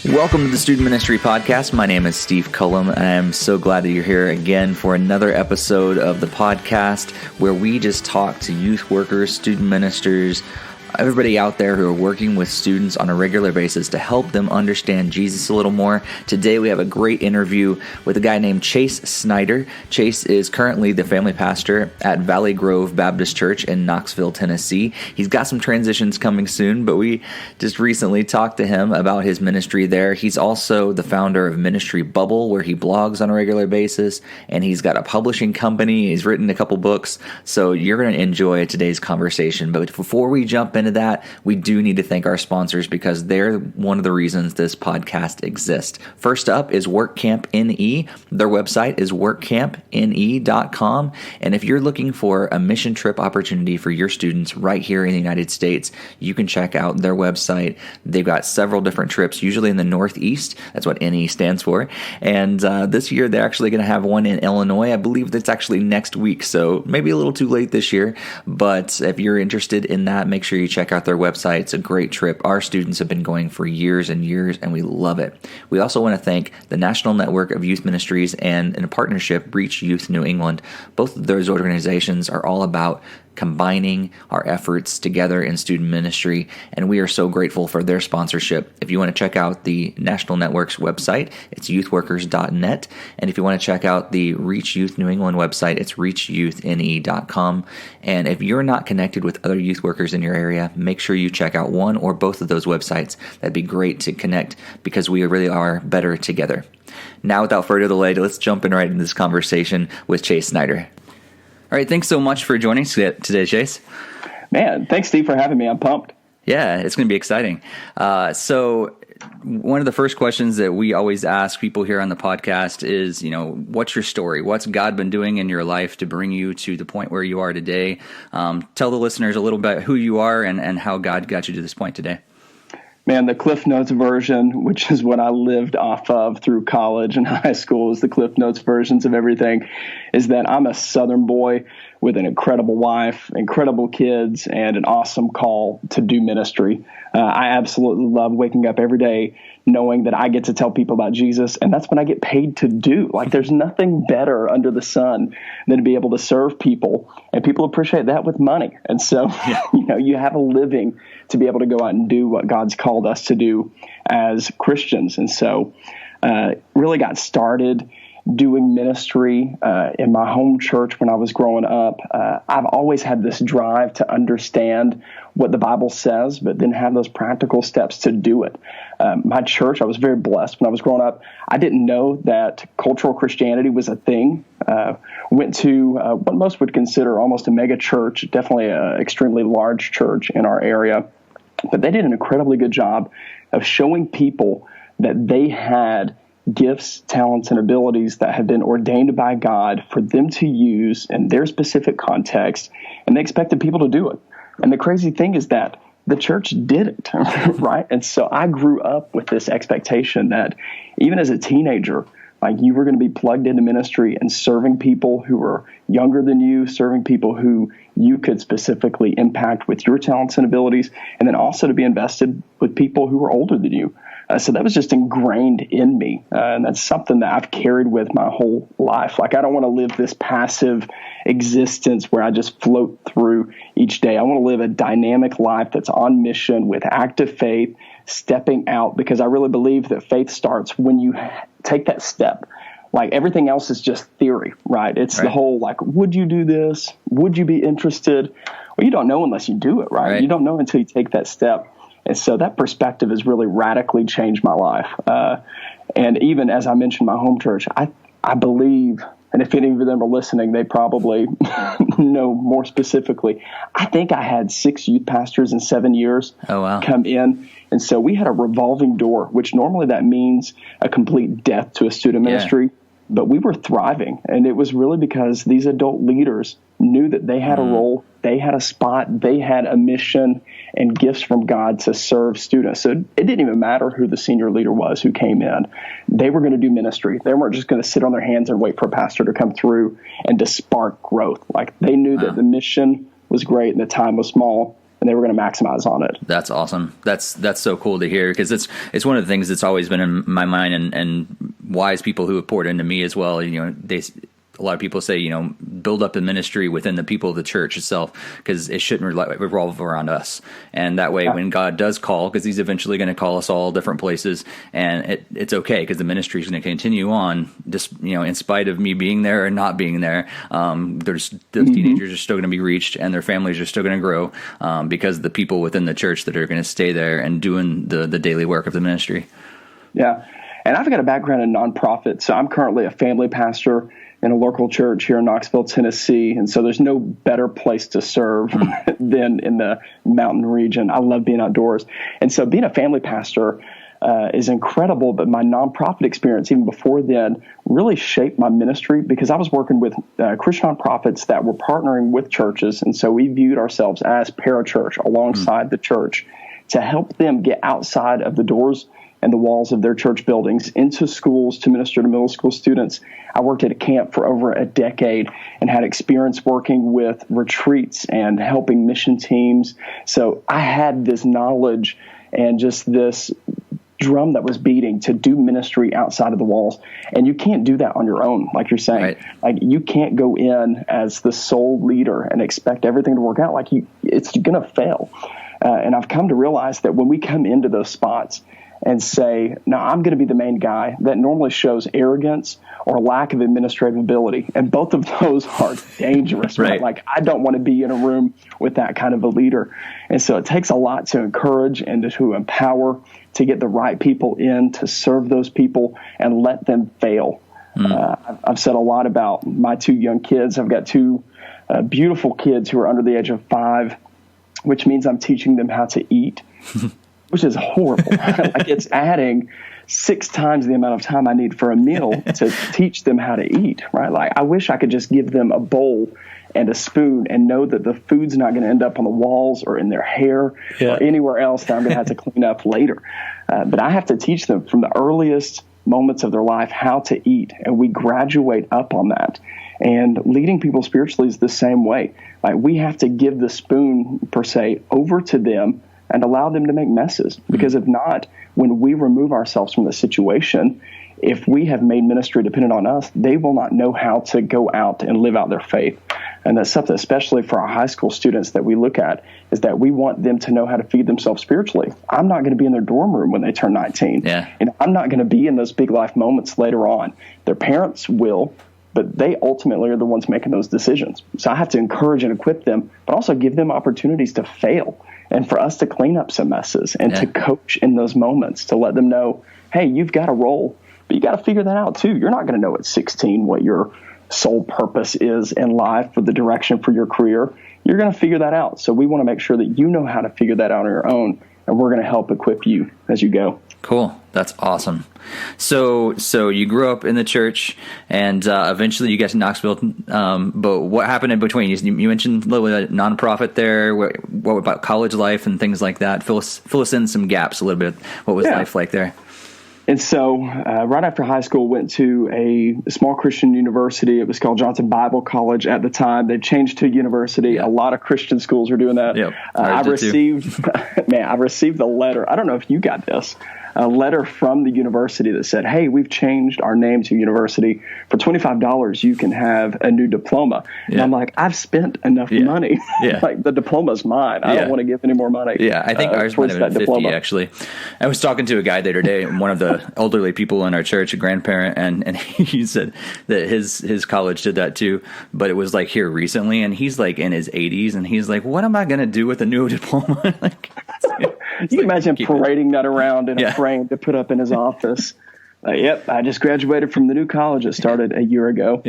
Welcome to the Student Ministry Podcast. My name is Steve Cullum, and I am so glad that you're here again for another episode of the podcast where we just talk to youth workers, student ministers, everybody out there who are working with students on a regular basis to help them understand Jesus a little more. Today we have a great interview with a guy named Chase Snyder. Chase is currently the family pastor at Valley Grove Baptist Church in Knoxville, Tennessee. He's got some transitions coming soon, but we just recently talked to him about his ministry there. He's also the founder of Ministry Bubble, where he blogs on a regular basis, and he's got a publishing company. He's written a couple books, so you're going to enjoy today's conversation. But before we jump into that, we do need to thank our sponsors because they're one of the reasons this podcast exists. First up is WorkCamp NE. Their website is workcampne.com. And if you're looking for a mission trip opportunity for your students right here in the United States, you can check out their website. They've got several different trips, usually in the Northeast. That's what NE stands for. And this year, they're actually going to have one in Illinois. I believe that's actually next week, so maybe a little too late this year. But if you're interested in that, make sure you check out their website. It's a great trip. Our students have been going for years and years, and we love it. We also want to thank the National Network of Youth Ministries and in a partnership, Reach Youth New England. Both of those organizations are all about combining our efforts together in student ministry, and we are so grateful for their sponsorship. If you want to check out the National Network's website, it's youthworkers.net, and if you want to check out the Reach Youth New England website, it's reachyouthne.com. And if you're not connected with other youth workers in your area, make sure you check out one or both of those websites. That'd be great to connect because we really are better together. Now, without further delay, let's jump in right into this conversation with Chase Snyder. All right, thanks so much for joining us today, Chase. Man, thanks, Steve, for having me. I'm pumped. Yeah, it's going to be exciting. So one of the first questions that we always ask people here on the podcast is, what's your story? What's God been doing in your life to bring you to the point where you are today? Tell the listeners a little bit who you are and how God got you to this point today. Man, the Cliff Notes version, which is what I lived off of through college and high school, is the Cliff Notes versions of everything, is that I'm a Southern boy with an incredible wife, incredible kids, and an awesome call to do ministry. I absolutely love waking up every day knowing that I get to tell people about Jesus, and that's what I get paid to do. Like, there's nothing better under the sun than to be able to serve people, and people appreciate that with money. And so, you have a living to be able to go out and do what God's called us to do as Christians. And so, really got started doing ministry in my home church when I was growing up. I've always had this drive to understand what the Bible says, but then have those practical steps to do it. My church, I was very blessed when I was growing up. I didn't know that cultural Christianity was a thing. Went to what most would consider almost a mega church, definitely an extremely large church in our area. But they did an incredibly good job of showing people that they had gifts, talents, and abilities that have been ordained by God for them to use in their specific context, and they expected people to do it. And the crazy thing is that the church didn't, right? And so I grew up with this expectation that even as a teenager, like, you were going to be plugged into ministry and serving people who were younger than you, serving people who you could specifically impact with your talents and abilities, and then also to be invested with people who were older than you. So that was just ingrained in me, and that's something that I've carried with my whole life. Like, I don't want to live this passive existence where I just float through each day. I want to live a dynamic life that's on mission with active faith, stepping out, because I really believe that faith starts when you take that step. Like, everything else is just theory, right? It's the whole, like, would you do this? Would you be interested? Well, you don't know unless you do it, right? You don't know until you take that step. And so that perspective has really radically changed my life. And even as I mentioned, my home church, I believe, and if any of them are listening, they probably know more specifically. I think I had 6 youth pastors in 7 years come in. And so we had a revolving door, which normally that means a complete death to a student ministry. But we were thriving. And it was really because these adult leaders knew that they had a role they had a spot, they had a mission and gifts from God to serve students. So it didn't even matter who the senior leader was who came in. They were going to do ministry. They weren't just going to sit on their hands and wait for a pastor to come through and to spark growth. Like, they knew that the mission was great and the time was small, and they were going to maximize on it. That's awesome. That's so cool to hear, because it's one of the things that's always been in my mind, and wise people who have poured into me as well. A lot of people say, build up the ministry within the people of the church itself, because it shouldn't revolve around us. And that way, when God does call, because he's eventually going to call us all different places, and it's okay, because the ministry is going to continue on, just, in spite of me being there or not being there. Those teenagers are still going to be reached, and their families are still going to grow, because of the people within the church that are going to stay there and doing the daily work of the ministry. Yeah. And I've got a background in nonprofit. So I'm currently a family pastor in a local church here in Knoxville, Tennessee. And so there's no better place to serve than in the mountain region. I love being outdoors. And so being a family pastor is incredible. But my nonprofit experience, even before then, really shaped my ministry, because I was working with Christian nonprofits that were partnering with churches. And so we viewed ourselves as parachurch alongside the church to help them get outside of the doors and the walls of their church buildings into schools to minister to middle school students. I worked at a camp for over a decade and had experience working with retreats and helping mission teams. So I had this knowledge and just this drum that was beating to do ministry outside of the walls. And you can't do that on your own, like you're saying. Right. Like, you can't go in as the sole leader and expect everything to work out. Like, it's going to fail. And I've come to realize that when we come into those spots and say, no, I'm going to be the main guy, that normally shows arrogance or lack of administrative ability. And both of those are dangerous, right? Like, I don't want to be in a room with that kind of a leader. And so it takes a lot to encourage and to empower, to get the right people in, to serve those people and let them fail. I've said a lot about my two young kids. I've got two beautiful kids who are under the age of 5, which means I'm teaching them how to eat. Which is horrible. Like, it's adding 6 times the amount of time I need for a meal to teach them how to eat, right? Like, I wish I could just give them a bowl and a spoon and know that the food's not going to end up on the walls or in their hair or anywhere else that I'm going to have to clean up later. But I have to teach them from the earliest moments of their life how to eat, and we graduate up on that. And leading people spiritually is the same way. Like, we have to give the spoon, per se, over to them and allow them to make messes. Because if not, when we remove ourselves from the situation, if we have made ministry dependent on us, they will not know how to go out and live out their faith. And that's something, especially for our high school students, that we look at, is that we want them to know how to feed themselves spiritually. I'm not going to be in their dorm room when they turn 19. And I'm not going to be in those big life moments later on. Their parents will, but they ultimately are the ones making those decisions. So I have to encourage and equip them, but also give them opportunities to fail and for us to clean up some messes and to coach in those moments, to let them know, hey, you've got a role, but you got to figure that out too. You're not going to know at 16 what your sole purpose is in life or the direction for your career. You're going to figure that out. So we want to make sure that you know how to figure that out on your own, and we're going to help equip you as you go. Cool. That's awesome. So you grew up in the church, and eventually you got to Knoxville. But what happened in between? You mentioned a little bit of nonprofit there. What about college life and things like that? Fill us in some gaps a little bit. What was life like there? And so right after high school, went to a small Christian university. It was called Johnson Bible College at the time. They've changed to university. A lot of Christian schools are doing that. I received the letter. I don't know if you got this. A letter from the university that said, hey, we've changed our name to university. For $25, you can have a new diploma. And I'm like, I've spent enough money. Like, the diploma's mine. I don't want to give any more money. I think ours might have been 50, diploma. Actually. I was talking to a guy the other day, one of the elderly people in our church, a grandparent, and he said that his college did that too, but it was like here recently, and he's like in his 80s, and he's like, what am I going to do with a new diploma? Like, you can imagine parading that around in a frame to put up in his office. Yep, I just graduated from the new college that started a year ago.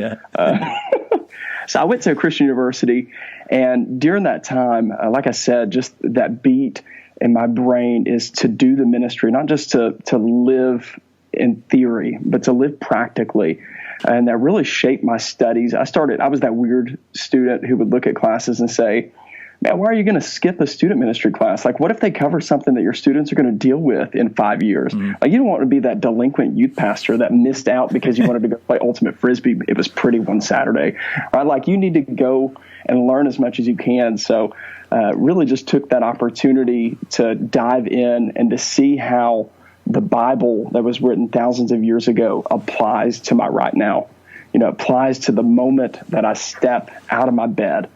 So I went to a Christian university, and during that time, like I said, just that beat in my brain is to do the ministry, not just to live in theory, but to live practically. And that really shaped my studies. I was that weird student who would look at classes and say, man, why are you going to skip a student ministry class? Like, what if they cover something that your students are going to deal with in 5 years? Like, you don't want to be that delinquent youth pastor that missed out because you wanted to go play ultimate frisbee. It was pretty one Saturday, right? Like, you need to go and learn as much as you can. So really just took that opportunity to dive in and to see how the Bible that was written thousands of years ago applies to my right now. Applies to the moment that I step out of my bed.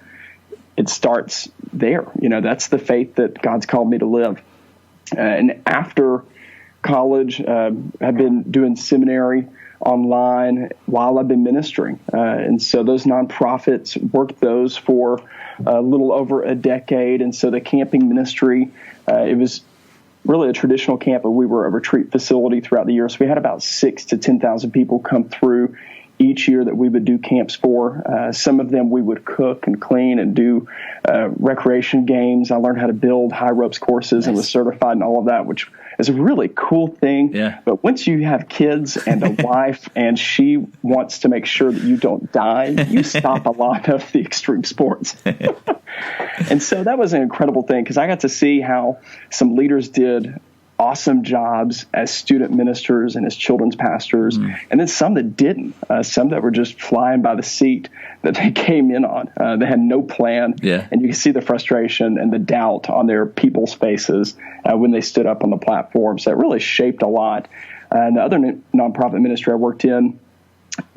It starts there. That's the faith that God's called me to live. And after college, I've been doing seminary online while I've been ministering. And so those nonprofits, worked those for a little over a decade. And so the camping ministry, it was really a traditional camp, but we were a retreat facility throughout the year. So we had about 6,000 to 10,000 people come through each year that we would do camps for. Some of them we would cook and clean and do recreation games. I learned how to build high ropes courses and was certified in all of that, which is a really cool thing. Yeah. But once you have kids and a wife and she wants to make sure that you don't die, you stop a lot of the extreme sports. And so that was an incredible thing because I got to see how some leaders did awesome jobs as student ministers and as children's pastors, and then some that didn't, some that were just flying by the seat that they came in on. They had no plan, and you can see the frustration and the doubt on their people's faces when they stood up on the platform. So it really shaped a lot. And the other nonprofit ministry I worked in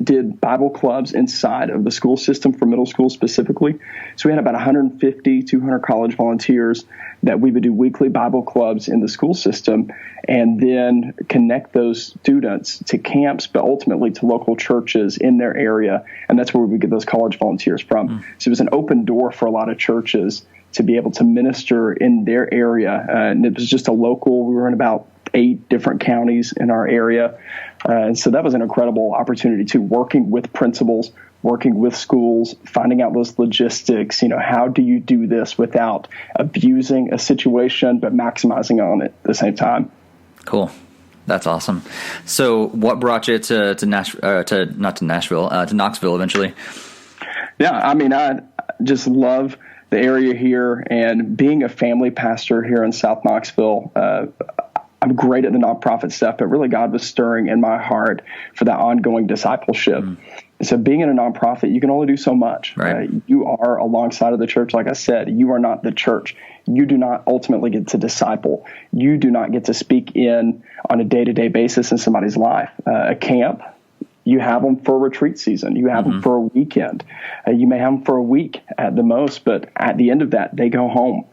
did Bible clubs inside of the school system for middle school specifically. So we had about 150, 200 college volunteers that we would do weekly Bible clubs in the school system and then connect those students to camps, but ultimately to local churches in their area. And that's where we would get those college volunteers from. So it was an open door for a lot of churches to be able to minister in their area. And it was just a local, we were in about 8 different counties in our area. And so that was an incredible opportunity too, working with principals, working with schools, finding out those logistics. How do you do this without abusing a situation, but maximizing on it at the same time? Cool. That's awesome. So what brought you to Knoxville eventually? Yeah. I just love the area here, and being a family pastor here in South Knoxville, I'm great at the nonprofit stuff, but really God was stirring in my heart for that ongoing discipleship. And so being in a nonprofit, you can only do so much. Right. You are alongside of the church. Like I said, you are not the church. You do not ultimately get to disciple. You do not get to speak in on a day-to-day basis in somebody's life. A camp, you have them for a retreat season. You have them for a weekend. You may have them for a week at the most, but at the end of that, they go home.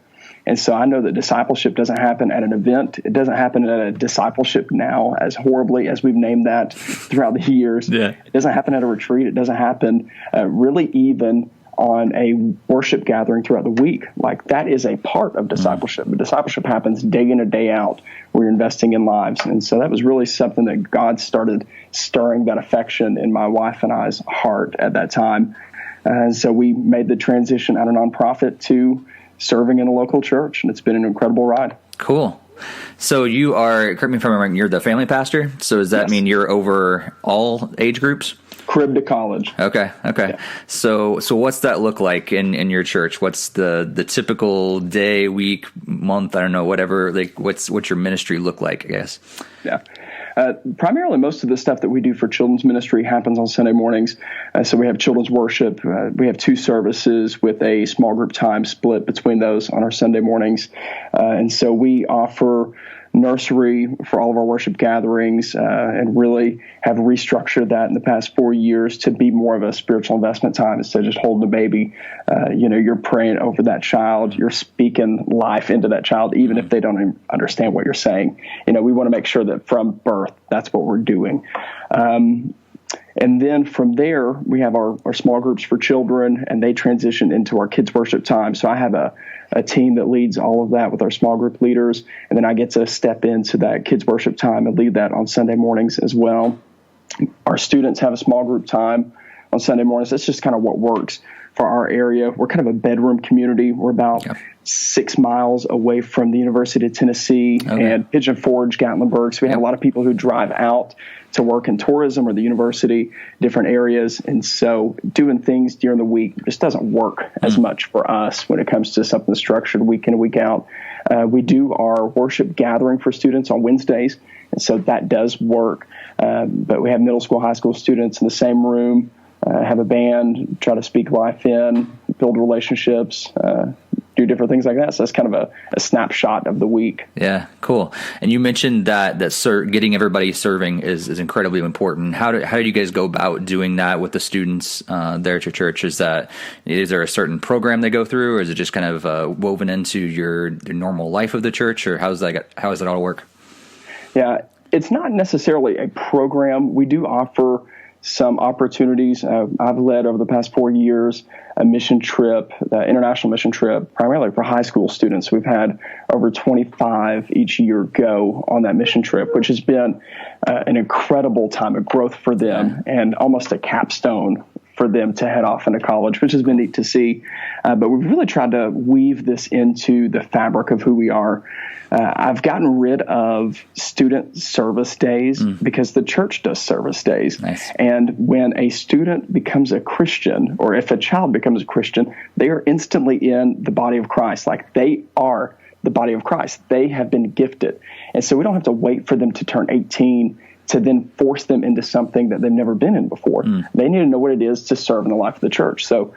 And so I know that discipleship doesn't happen at an event. It doesn't happen at a discipleship now, as horribly as we've named that throughout the years. Yeah. It doesn't happen at a retreat. It doesn't happen really even on a worship gathering throughout the week. Like, that is a part of discipleship. But discipleship happens day in and day out where you're investing in lives. And so that was really something that God started stirring that affection in my wife and I's heart at that time. And so we made the transition out of nonprofit to serving in a local church, and it's been an incredible ride. Cool. So you are, correct me if I'm wrong, you're the family pastor. So does that mean you're over all age groups? Crib to college. Okay. Yeah. So what's that look like in your church? What's the typical day, week, month, I don't know, whatever, like what's your ministry look like, I guess? Yeah. Primarily, most of the stuff that we do for children's ministry happens on Sunday mornings. So we have children's worship. We have 2 services with a small group time split between those on our Sunday mornings. And so we offer nursery for all of our worship gatherings, and really have restructured that in the past 4 years to be more of a spiritual investment time instead of just holding a baby. You're praying over that child. You're speaking life into that child, even if they don't even understand what you're saying. We want to make sure that from birth, that's what we're doing. And then from there, we have our small groups for children, and they transition into our kids worship time. So I have a team that leads all of that with our small group leaders, and then I get to step into that kids worship time and lead that on Sunday mornings as well. Our students have a small group time on Sunday mornings. That's just kind of what works for our area. We're kind of a bedroom community. We're about 6 miles away from the University of Tennessee and Pigeon Forge, Gatlinburg. So we have a lot of people who drive out to work in tourism or the university, different areas. And so doing things during the week just doesn't work as much for us when it comes to something structured week in and week out. We do our worship gathering for students on Wednesdays, and so that does work. But we have middle school, high school students in the same room, have a band, try to speak life in, build relationships, do different things like that. So that's kind of a snapshot of the week. Yeah, cool. And you mentioned that getting everybody serving is incredibly important. How do you guys go about doing that with the students there at your church? Is there a certain program they go through, or is it just kind of woven into your normal life of the church, or how does that all work? Yeah, it's not necessarily a program. We do offer some opportunities. I've led over the past 4 years a mission trip, international mission trip, primarily for high school students. We've had over 25 each year go on that mission trip, which has been an incredible time of growth for them and almost a capstone for them to head off into college, which has been neat to see. But we've really tried to weave this into the fabric of who we are. I've gotten rid of student service days because the church does service days. Nice. And when a student becomes a Christian, or if a child becomes a Christian, they are instantly in the body of Christ. Like, they are the body of Christ. They have been gifted. And so we don't have to wait for them to turn 18 to then force them into something that they've never been in before. They need to know what it is to serve in the life of the church. So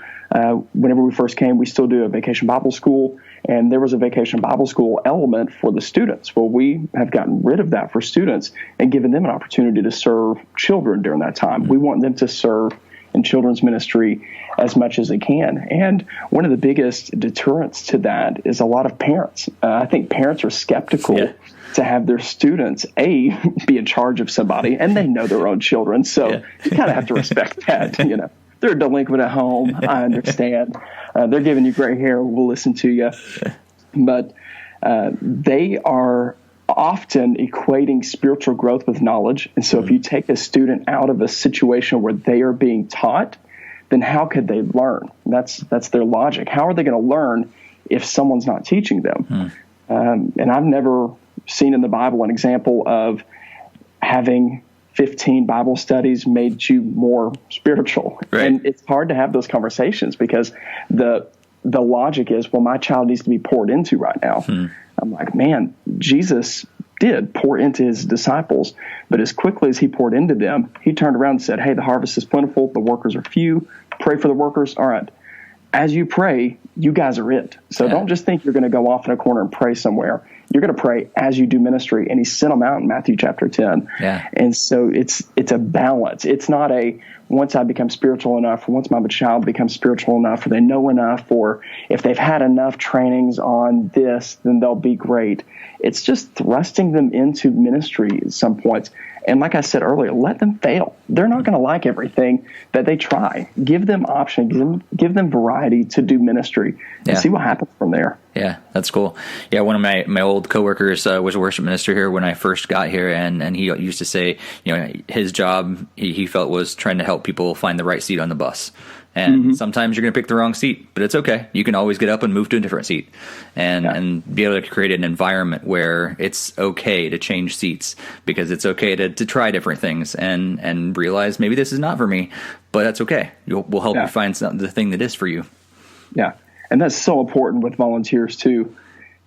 whenever we first came, we still do a vacation Bible school, and there was a vacation Bible school element for the students. Well, we have gotten rid of that for students and given them an opportunity to serve children during that time. We want them to serve in children's ministry as much as they can. And one of the biggest deterrents to that is a lot of parents. I think parents are skeptical to have their students, be in charge of somebody, and they know their own children. So you kind of have to respect that. You know, they're a delinquent at home. I understand. They're giving you gray hair. We'll listen to you. But they are often equating spiritual growth with knowledge. And so if you take a student out of a situation where they are being taught, then how could they learn? That's their logic. How are they going to learn if someone's not teaching them? And I've never seen in the Bible an example of having 15 Bible studies made you more spiritual. Right. And it's hard to have those conversations because the logic is, well, my child needs to be poured into right now. I'm like, man, Jesus did pour into his disciples, but as quickly as he poured into them, he turned around and said, hey, the harvest is plentiful, the workers are few, pray for the workers. All right. As you pray, you guys are it. So don't just think you're going to go off in a corner and pray somewhere. You're going to pray as you do ministry. And he sent them out in Matthew chapter 10. And so it's a balance. It's not a, once I become spiritual enough, or once my child becomes spiritual enough, or they know enough, or if they've had enough trainings on this, then they'll be great. It's just thrusting them into ministry at some points. And like I said earlier, let them fail. They're not going to like everything that they try. Give them option, give them variety to do ministry, and see what happens from there. Yeah, that's cool. Yeah, one of my old coworkers was a worship minister here when I first got here, and he used to say, you know, his job he felt was trying to help people find the right seat on the bus. And sometimes you're going to pick the wrong seat, but it's okay. You can always get up and move to a different seat and be able to create an environment where it's okay to change seats, because it's okay to try different things and realize maybe this is not for me, but that's okay. We'll help you find the thing that is for you. Yeah. And that's so important with volunteers too,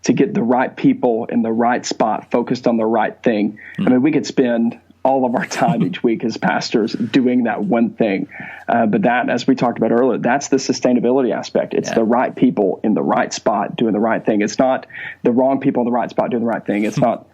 to get the right people in the right spot, focused on the right thing. I mean, we could spend all of our time each week as pastors doing that one thing. But that, as we talked about earlier, that's the sustainability aspect. It's the right people in the right spot doing the right thing. It's not the wrong people in the right spot doing the right thing. It's not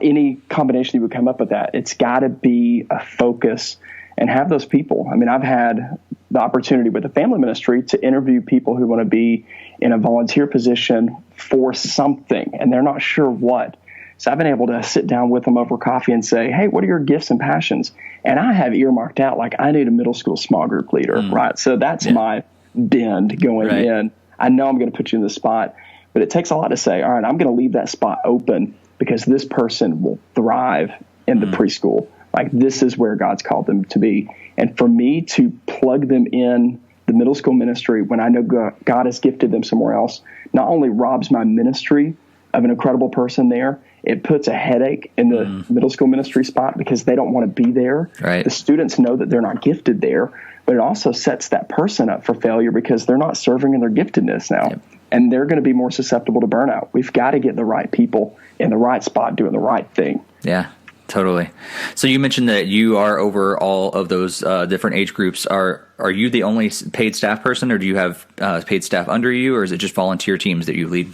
any combination you would come up with that. It's got to be a focus and have those people. I mean, I've had the opportunity with the family ministry to interview people who want to be in a volunteer position for something, and they're not sure what. So I've been able to sit down with them over coffee and say, hey, what are your gifts and passions? And I have earmarked out, like, I need a middle school small group leader, right? So that's my bend going in. I know I'm going to put you in the spot, but it takes a lot to say, all right, I'm going to leave that spot open because this person will thrive in the preschool. Like, this is where God's called them to be. And for me to plug them in the middle school ministry, when I know God has gifted them somewhere else, not only robs my ministry of an incredible person there, it puts a headache in the middle school ministry spot because they don't want to be there. Right. The students know that they're not gifted there, but it also sets that person up for failure because they're not serving in their giftedness now. Yep. And they're going to be more susceptible to burnout. We've got to get the right people in the right spot doing the right thing. Yeah, totally. So you mentioned that you are over all of those different age groups. Are you the only paid staff person, or do you have paid staff under you, or is it just volunteer teams that you lead?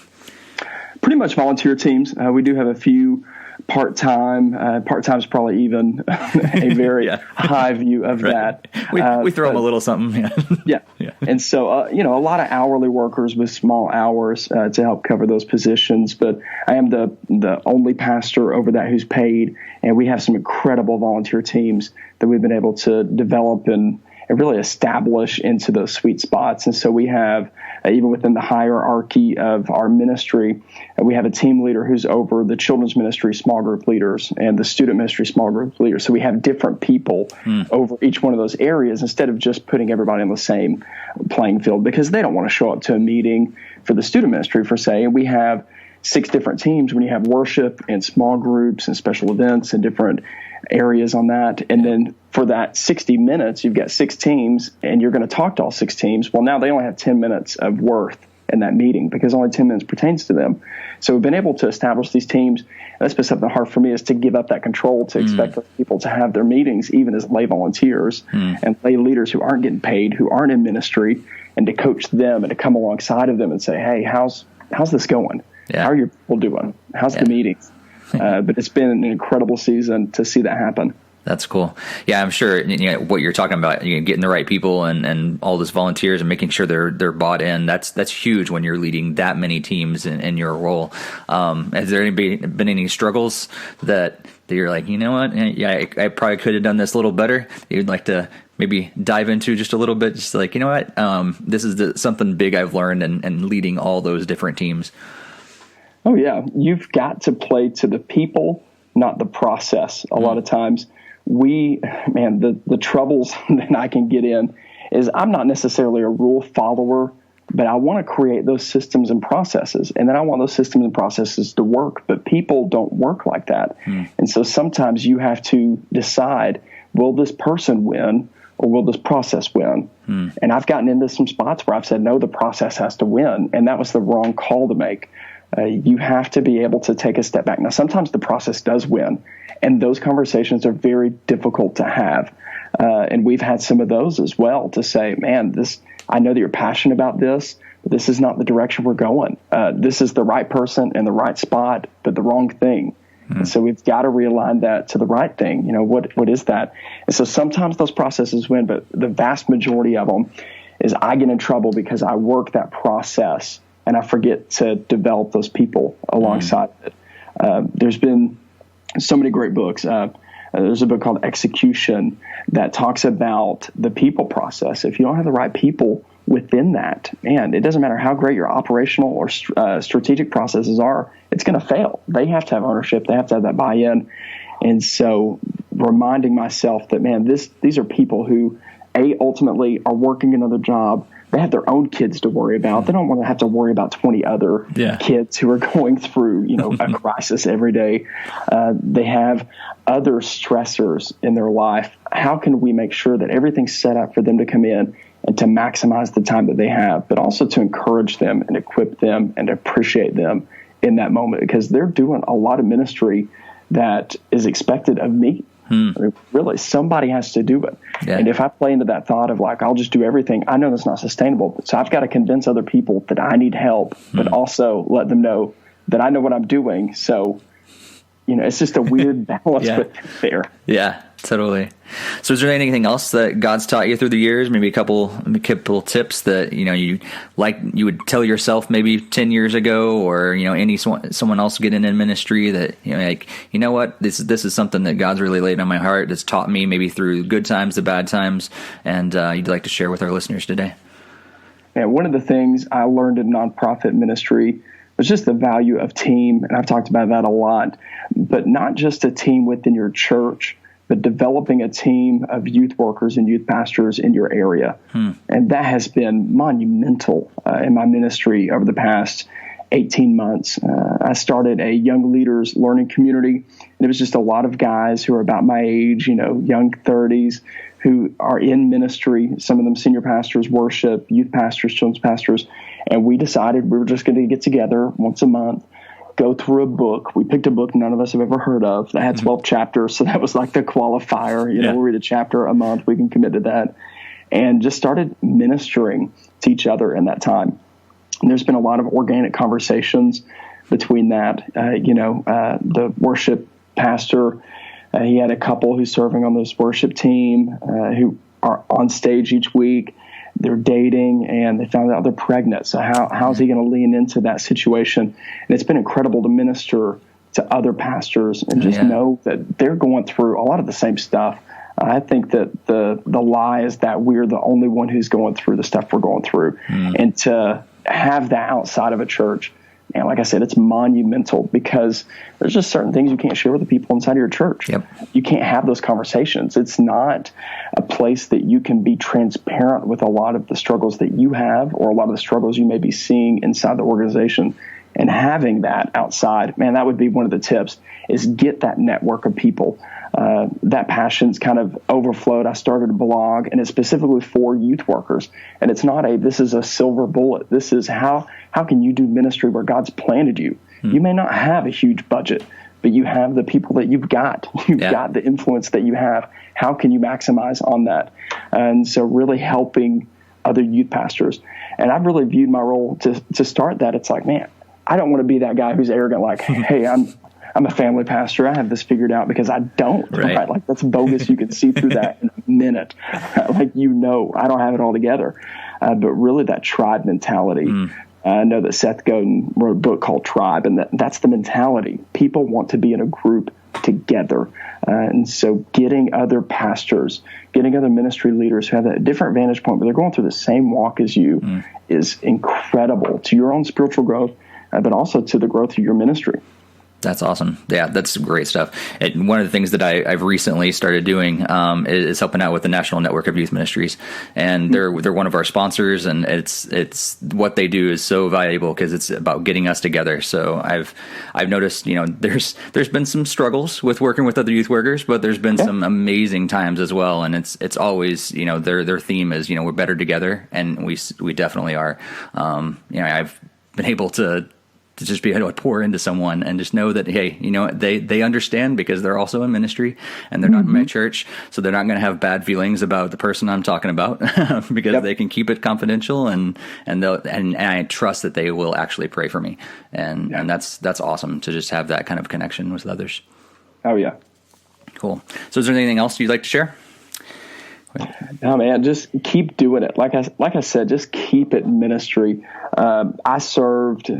Pretty much volunteer teams. We do have a few part-time. Part-time is probably even a very high view of that. We throw them a little something. Yeah. And so, a lot of hourly workers with small hours to help cover those positions. But I am the only pastor over that who's paid, and we have some incredible volunteer teams that we've been able to develop and really establish into those sweet spots. And so we have, even within the hierarchy of our ministry, we have a team leader who's over the children's ministry small group leaders and the student ministry small group leaders. So we have different people over each one of those areas instead of just putting everybody on the same playing field, because they don't want to show up to a meeting for the student ministry, per se. And we have 6 different teams when you have worship and small groups and special events and different areas on that. And then for that 60 minutes, you've got 6 teams and you're going to talk to all 6 teams. Well, now they only have 10 minutes of worth in that meeting because only 10 minutes pertains to them. So we've been able to establish these teams. That's been something hard for me, is to give up that control, to expect people to have their meetings, even as lay volunteers and lay leaders who aren't getting paid, who aren't in ministry, and to coach them and to come alongside of them and say, hey, how's this going? Yeah. How are your people doing? How's the meetings? But it's been an incredible season to see that happen. That's cool. Yeah, I'm sure what you're talking about, getting the right people and all those volunteers and making sure they're bought in. That's huge when you're leading that many teams in your role. Has there been any struggles that you're like, you know what? Yeah, I probably could have done this a little better. You'd like to maybe dive into just a little bit, just like, you know what? This is something big I've learned and leading all those different teams. Oh, yeah. You've got to play to the people, not the process. A lot of times the troubles that I can get in is I'm not necessarily a rule follower, but I want to create those systems and processes. And then I want those systems and processes to work, but people don't work like that. And so sometimes you have to decide, will this person win or will this process win? And I've gotten into some spots where I've said, no, the process has to win. And that was the wrong call to make. You have to be able to take a step back. Now, sometimes the process does win, and those conversations are very difficult to have. And we've had some of those as well, to say, man, I know that you're passionate about this, but this is not the direction we're going. This is the right person in the right spot, but the wrong thing. And so we've got to realign that to the right thing. What is that? And so sometimes those processes win, but the vast majority of them is I get in trouble because I work that process and I forget to develop those people alongside it. There's been so many great books. There's a book called Execution that talks about the people process. If you don't have the right people within that, man, it doesn't matter how great your operational or strategic processes are, it's going to fail. They have to have ownership. They have to have that buy-in. And so reminding myself that, man, these are people who, ultimately are working another job. They have their own kids to worry about. They don't want to have to worry about 20 other kids who are going through, a crisis every day. They have other stressors in their life. How can we make sure that everything's set up for them to come in and to maximize the time that they have, but also to encourage them and equip them and appreciate them in that moment, because they're doing a lot of ministry that is expected of me. I mean, really, somebody has to do it. Yeah. And if I play into that thought of like, I'll just do everything, I know that's not sustainable. So I've got to convince other people that I need help, but also let them know that I know what I'm doing. So, it's just a weird balance there. Yeah, totally. So is there anything else that God's taught you through the years? Maybe a couple tips that, you would tell yourself maybe 10 years ago, or, someone else getting in ministry that, this is something that God's really laid on my heart that's taught me maybe through good times, the bad times, and you'd like to share with our listeners today? Yeah, one of the things I learned in nonprofit ministry was just the value of team. And I've talked about that a lot, but not just a team within your church, but developing a team of youth workers and youth pastors in your area. And that has been monumental in my ministry over the past 18 months. I started a young leaders learning community, and it was just a lot of guys who are about my age, young 30s, who are in ministry, some of them senior pastors, worship, youth pastors, children's pastors. And we decided we were just going to get together once a month, go through a book. We picked a book none of us have ever heard of that had 12 chapters. So that was like the qualifier, we'll read a chapter a month. We can commit to that. And just started ministering to each other in that time. And there's been a lot of organic conversations between that. The worship pastor, he had a couple who's serving on this worship team who are on stage each week. They're dating, and they found out they're pregnant. So how's he going to lean into that situation? And it's been incredible to minister to other pastors and just know that they're going through a lot of the same stuff. I think that the lie is that we're the only one who's going through the stuff we're going through. And to have that outside of a church, and like I said, it's monumental because there's just certain things you can't share with the people inside of your church. You can't have those conversations. It's not a place that you can be transparent with a lot of the struggles that you have or a lot of the struggles you may be seeing inside the organization. And having that outside, man, that would be one of the tips, is get that network of people. That passion's kind of overflowed. I started a blog, and it's specifically for youth workers. And it's not this is a silver bullet. This is how can you do ministry where God's planted you? You may not have a huge budget, but you have the people that you've got. You've got the influence that you have. How can you maximize on that? And so really helping other youth pastors. And I've really viewed my role to start that. It's like, man, I don't want to be that guy who's arrogant, like, hey, I'm a family pastor. I have this figured out, because I don't. Right? Like, that's bogus. You can see through that in a minute. I don't have it all together. But really that tribe mentality. I know that Seth Godin wrote a book called Tribe, and that's the mentality. People want to be in a group together. And so getting other pastors, getting other ministry leaders who have a different vantage point, but they're going through the same walk as you is incredible to your own spiritual growth, but also to the growth of your ministry. That's awesome. Yeah, that's great stuff. And one of the things that I've recently started doing is helping out with the National Network of Youth Ministries, and they're one of our sponsors. And it's what they do is so valuable because it's about getting us together. So I've noticed, there's been some struggles with working with other youth workers, but there's been some amazing times as well. And it's always their theme is we're better together, and we definitely are. I've been able to just be able to pour into someone and just know that, hey, they understand because they're also in ministry and they're not in my church. So they're not going to have bad feelings about the person I'm talking about because they can keep it confidential and I trust that they will actually pray for me. And that's awesome to just have that kind of connection with others. Oh yeah. Cool. So is there anything else you'd like to share? No, man, just keep doing it. Like I said, just keep it ministry. I served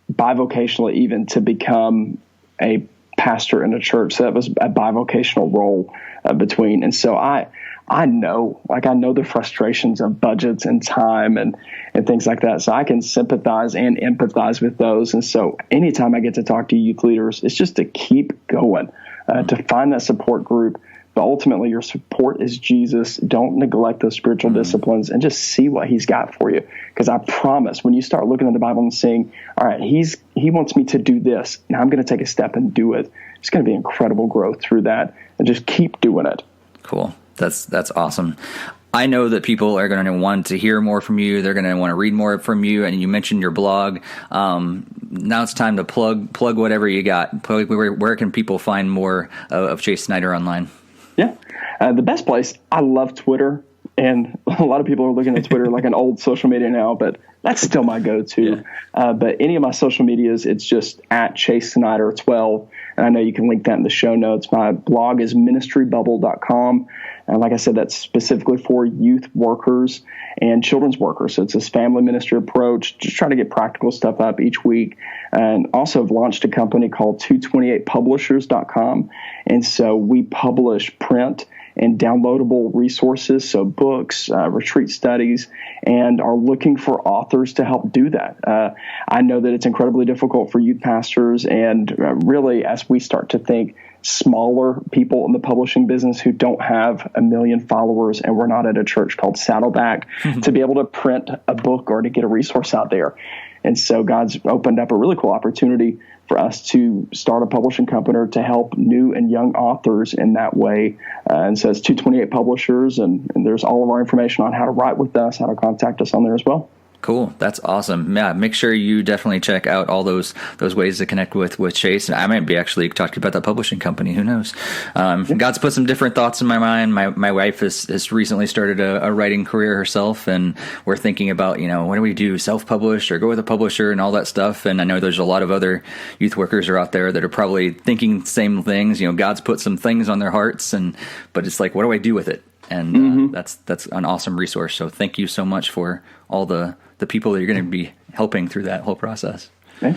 bivocationally even to become a pastor in a church. So that was a bivocational role between. And so I know the frustrations of budgets and time and things like that. So I can sympathize and empathize with those. And so anytime I get to talk to youth leaders, it's just to keep going, to find that support group. But ultimately, your support is Jesus. Don't neglect those spiritual disciplines and just see what he's got for you. Because I promise, when you start looking at the Bible and saying, all right, he wants me to do this, and I'm going to take a step and do it, it's going to be incredible growth through that. And just keep doing it. Cool. That's awesome. I know that people are going to want to hear more from you. They're going to want to read more from you. And you mentioned your blog. Now it's time to plug whatever you got. Where can people find more of Chase Snyder online? Yeah. The best place, I love Twitter, and a lot of people are looking at Twitter like an old social media now, but that's still my go-to. But any of my social medias, it's just at Chase Snyder 12. And I know you can link that in the show notes. My blog is ministrybubble.com. And like I said, that's specifically for youth workers and children's workers. So it's this family ministry approach, just trying to get practical stuff up each week. And also have launched a company called 228publishers.com. And so we publish print and downloadable resources, so books, retreat studies, and are looking for authors to help do that. I know that it's incredibly difficult for youth pastors, and really as we start to think smaller people in the publishing business who don't have 1 million followers, and we're not at a church called Saddleback, to be able to print a book or to get a resource out there. And so God's opened up a really cool opportunity for us to start a publishing company to help new and young authors in that way. And so it's 228 publishers, and there's all of our information on how to write with us, how to contact us on there as well. Cool. That's awesome. Yeah, make sure you definitely check out all those ways to connect with Chase. And I might be actually talking about that publishing company. Who knows? God's put some different thoughts in my mind. My wife has recently started a writing career herself, and we're thinking about, what do we do? Self-publish or go with a publisher and all that stuff. And I know there's a lot of other youth workers are out there that are probably thinking the same things. God's put some things on their hearts, but it's like, what do I do with it? And that's an awesome resource. So thank you so much for all the people that you're going to be helping through that whole process. Yeah.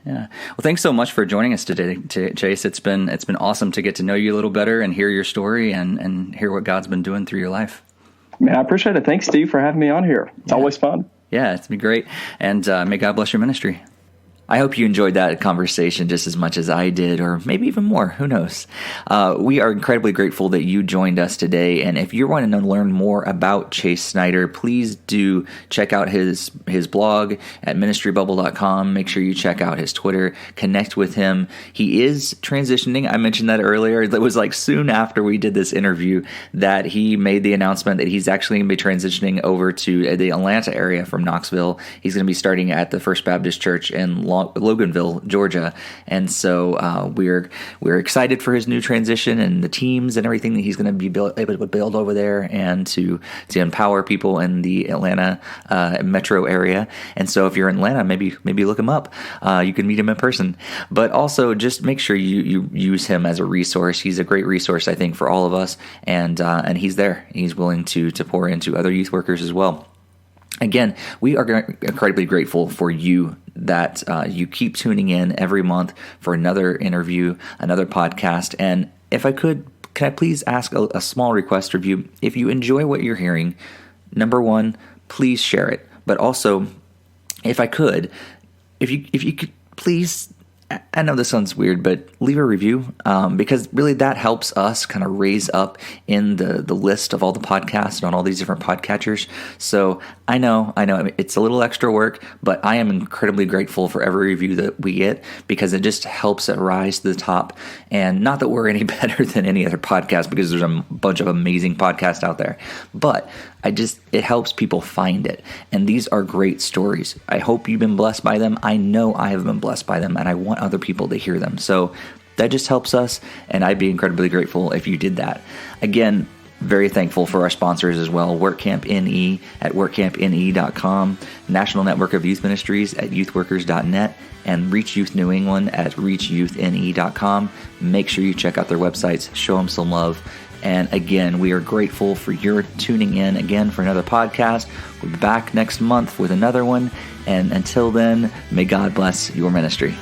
Well, thanks so much for joining us today, Chase. It's been awesome to get to know you a little better and hear your story and hear what God's been doing through your life. Man, I appreciate it. Thanks, Steve, for having me on here. It's always fun. Yeah, it's been great. And may God bless your ministry. I hope you enjoyed that conversation just as much as I did, or maybe even more. Who knows? We are incredibly grateful that you joined us today. And if you're wanting to learn more about Chase Snyder, please do check out his blog at ministrybubble.com. Make sure you check out his Twitter, connect with him. He is transitioning. I mentioned that earlier. It was like soon after we did this interview that he made the announcement that he's actually going to be transitioning over to the Atlanta area from Knoxville. He's going to be starting at the First Baptist Church in Loganville, Georgia. And so we're excited for his new transition and the teams and everything that he's going to be able to build over there, and to empower people in the Atlanta metro area. And so if you're in Atlanta, maybe look him up. You can meet him in person. But also just make sure you use him as a resource. He's a great resource, I think, for all of us. And he's there. He's willing to pour into other youth workers as well. Again, we are incredibly grateful for you that you keep tuning in every month for another interview, another podcast. And if I could I please ask a small request of you? If you enjoy what you're hearing, number one, please share it. But also, if you could please, I know this sounds weird, but leave a review, because really that helps us kind of raise up in the list of all the podcasts and on all these different podcatchers. So I know it's a little extra work, but I am incredibly grateful for every review that we get, because it just helps it rise to the top. And not that we're any better than any other podcast, because there's a bunch of amazing podcasts out there, but it helps people find it. And these are great stories. I hope you've been blessed by them. I know I have been blessed by them, and I want other people to hear them. So that just helps us, and I'd be incredibly grateful if you did that. Again, very thankful for our sponsors as well. WorkCamp NE at workcampne.com, National Network of Youth Ministries at youthworkers.net, and Reach Youth New England at reachyouthne.com. Make sure you check out their websites, show them some love. And again, we are grateful for your tuning in again for another podcast. We'll be back next month with another one. And until then, may God bless your ministry.